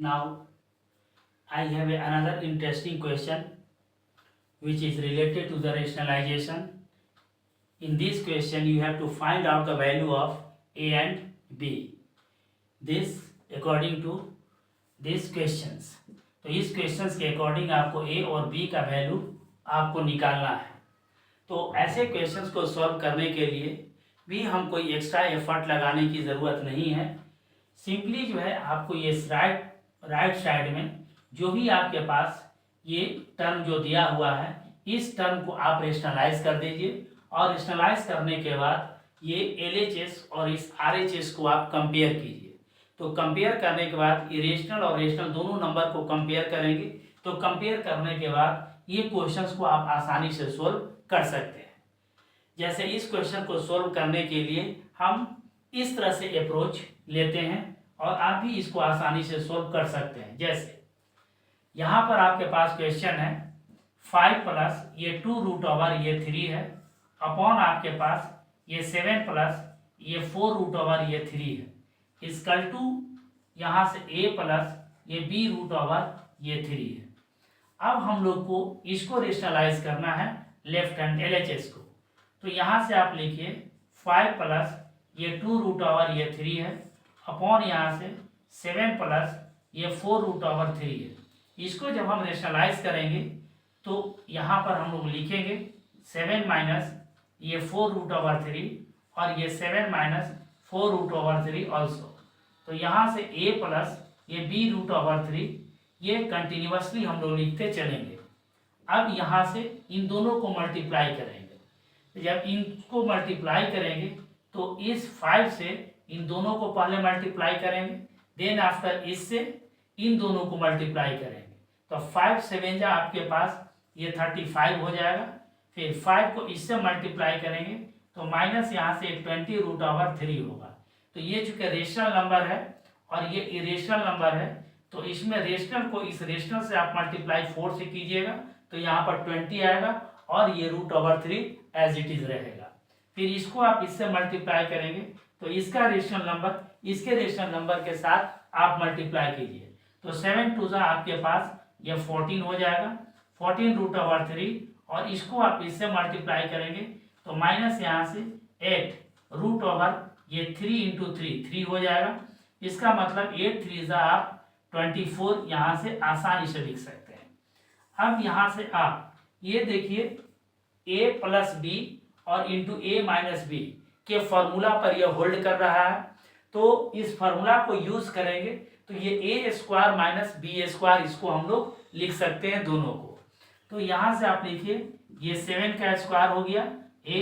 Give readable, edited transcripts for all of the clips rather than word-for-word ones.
Now I have another interesting question which is related to the rationalization. In this question you have to find out the value of a and b. This according to these questions. तो इस questions के according आपको ए और B का value आपको निकालना है। तो ऐसे क्वेश्चंस को सॉल्व करने के लिए भी हम कोई एक्स्ट्रा एफर्ट लगाने की ज़रूरत नहीं है। सिंपली जो है आपको ये राइट साइड में जो भी आपके पास ये टर्म जो दिया हुआ है इस टर्म को आप रेशनलाइज कर दीजिए और रेशनलाइज करने के बाद ये LHS और इस RHS को आप कंपेयर कीजिए। तो कंपेयर करने के बाद इरेशनल और रेशनल दोनों नंबर को कंपेयर करेंगे। तो कंपेयर करने के बाद ये क्वेश्चंस को आप आसानी से सोल्व कर सकते हैं। जैसे इस क्वेश्चन को सोल्व करने के लिए हम इस तरह से अप्रोच लेते हैं और आप भी इसको आसानी से सोल्व कर सकते हैं। जैसे यहाँ पर आपके पास क्वेश्चन है 5 प्लस ये 2 रूट ओवर ये 3 है अपॉन आपके पास ये 7 प्लस ये 4 रूट ओवर ये 3 है इक्वल टू यहाँ से a प्लस ये b रूट ओवर ये 3 है। अब हम लोग को इसको रेशनलाइज करना है लेफ्ट हैंड LHS को। तो यहाँ से आप लिखिए 5 प्लस ये 2 रूट ओवर ये 3 है अपॉन यहाँ से 7 प्लस ये 4 रूट ओवर 3 है। इसको जब हम रेशनलाइज करेंगे तो यहाँ पर हम लोग लिखेंगे 7 माइनस ये 4 रूट ओवर 3 और ये 7 माइनस 4 रूट ओवर 3 ऑल्सो। तो यहाँ से a प्लस ये b रूट ओवर 3 ये कंटिन्यूसली हम लोग लिखते चलेंगे। अब यहाँ से इन दोनों को मल्टीप्लाई करेंगे। जब इनको मल्टीप्लाई करेंगे तो इस 5 से इन दोनों को पहले मल्टीप्लाई करेंगे, देन आफ्टर इससे इन दोनों को मल्टीप्लाई करेंगे। तो 5 7 जा आपके पास ये 35 हो जाएगा। फिर 5 को इससे मल्टीप्लाई करेंगे तो माइनस यहाँ से 20 रूट ओवर 3 होगा। तो ये चूंकि रेशनल नंबर है और ये इरेशनल नंबर है तो इसमें रेशनल को इस रेशनल से आप मल्टीप्लाई 4 से कीजिएगा तो यहाँ पर 20 आएगा और ये root over 3 as it is रहेगा। फिर इसको आप इससे मल्टीप्लाई करेंगे तो इसका रेशनल नंबर इसके रेशनल नंबर के साथ आप मल्टीप्लाई कीजिए। तो 7 2 आपके पास ये 14 हो जाएगा, 14 रूट ओवर 3 और इसको आप इससे मल्टीप्लाई करेंगे तो माइनस यहाँ से 8 रूट ओवर ये 3 इंटू 3 हो जाएगा। इसका मतलब 8 3 आप 24 यहाँ से आसानी से लिख सकते हैं। अब यहाँ से आप ये देखिए a प्लस बी और इंटू a माइनस बी के फॉर्मूला पर यह होल्ड कर रहा है। तो इस फॉर्मूला को यूज करेंगे तो ये a square minus B square इसको हम लोग लिख सकते हैं दोनों को। तो यहाँ से आप लिखिए ये 7 का स्क्वायर हो गया a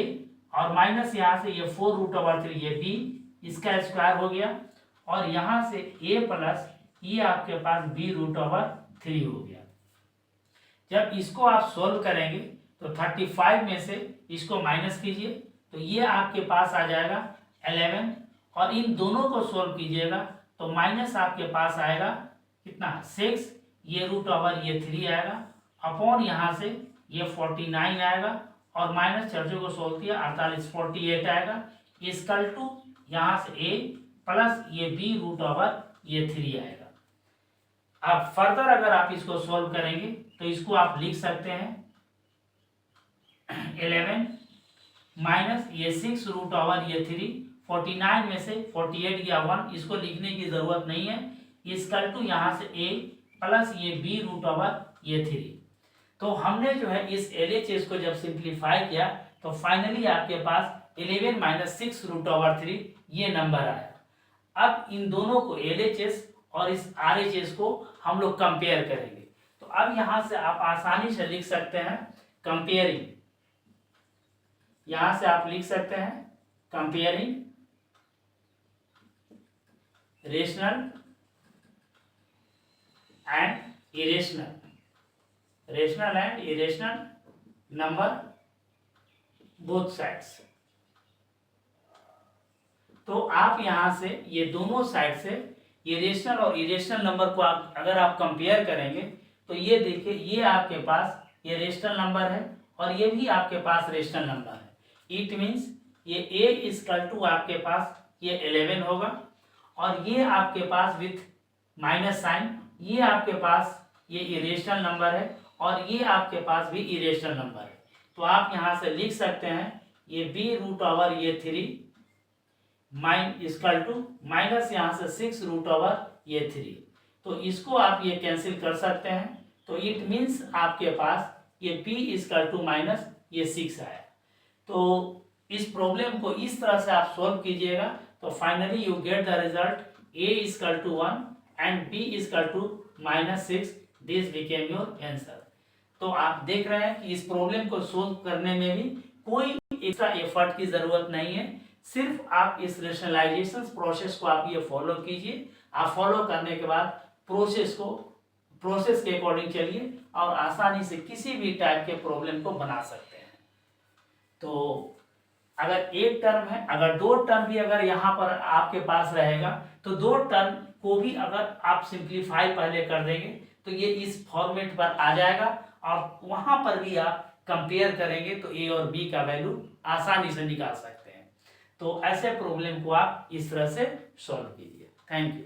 और माइनस यहाँ से ये 4 रूट ओवर 3 ये b इसका स्क्वायर हो गया और यहाँ से a प्लस ये आपके पास b रूट ओवर 3 हो गया। जब इसको आप सोल्व करेंगे तो 35 में से इसको माइनस कीजिए तो ये आपके पास आ जाएगा 11 और इन दोनों को सोल्व कीजिएगा तो माइनस आपके पास आएगा कितना 6 ये रूट ओवर ये 3 आएगा अपॉन यहाँ से ये 49 आएगा और माइनस चर्चों को सोल्व किया 48 48 आएगा इक्वल टू यहाँ से a प्लस ये b रूट ओवर ये 3 आएगा। अब फर्दर अगर आप इसको सोल्व करेंगे तो इसको आप लिख सकते हैं 11 माइनस ये 6 रूट ओवर ये 3 49 में से 48 गया 1 इसको लिखने की जरूरत नहीं है इक्वल टू यहाँ से a प्लस ये b रूट ओवर ये 3। तो हमने जो है इस LHS को जब सिंप्लीफाई किया तो फाइनली आपके पास 11 माइनस 6 रूट ओवर 3 ये नंबर आया। अब इन दोनों को LHS और इस RHS को हम लोग कंपेयर करेंगे। तो अब यहाँ से आप आसानी से लिख सकते हैं कंपेयरिंग। यहाँ से आप लिख सकते हैं comparing rational and irrational, rational and irrational number both sides. तो आप यहाँ से ये दोनों साइड से ये रेशनल और इरेशनल नंबर को आप अगर आप कंपेयर करेंगे तो ये देखिए ये आपके पास ये रेशनल नंबर है और ये भी आपके पास रेशनल नंबर है। इट मीन्स ये a इक्वल टू आपके पास ये 11 होगा और ये आपके पास विथ माइनस साइन ये आपके पास ये इरेशनल नंबर है और ये आपके पास भी इरेशनल नंबर है। तो आप यहाँ से लिख सकते हैं ये b रूट ओवर ये 3 इक्वल टू माइनस यहाँ से 6 रूट ओवर ये 3। तो इसको आप ये कैंसिल कर सकते हैं। तो इट मीन्स आपके पास ये p इक्वल टू माइनस ये 6 आया। तो इस प्रॉब्लम को इस तरह से आप सॉल्व कीजिएगा तो finally you get the result a equal to 1 and b equal to minus 6। This became your answer. तो आप देख रहे हैं कि इस प्रॉब्लम को सोल्व करने में भी कोई एक्स्ट्रा एफर्ट की जरूरत नहीं है। सिर्फ आप इस रेशनलाइजेशन प्रोसेस को आप ये फॉलो कीजिए। आप फॉलो करने के बाद प्रोसेस के अकॉर्डिंग चलिए और आसानी से किसी भी टाइप के प्रॉब्लम को बना सकते हैं। तो अगर एक टर्म है, अगर दो टर्म भी अगर यहाँ पर आपके पास रहेगा तो दो टर्म को भी अगर आप सिंप्लीफाई पहले कर देंगे तो ये इस फॉर्मेट पर आ जाएगा और वहां पर भी आप कंपेयर करेंगे तो ए और बी का वैल्यू आसानी से निकाल सकते हैं। तो ऐसे प्रॉब्लम को आप इस तरह से सॉल्व कीजिए। Thank you.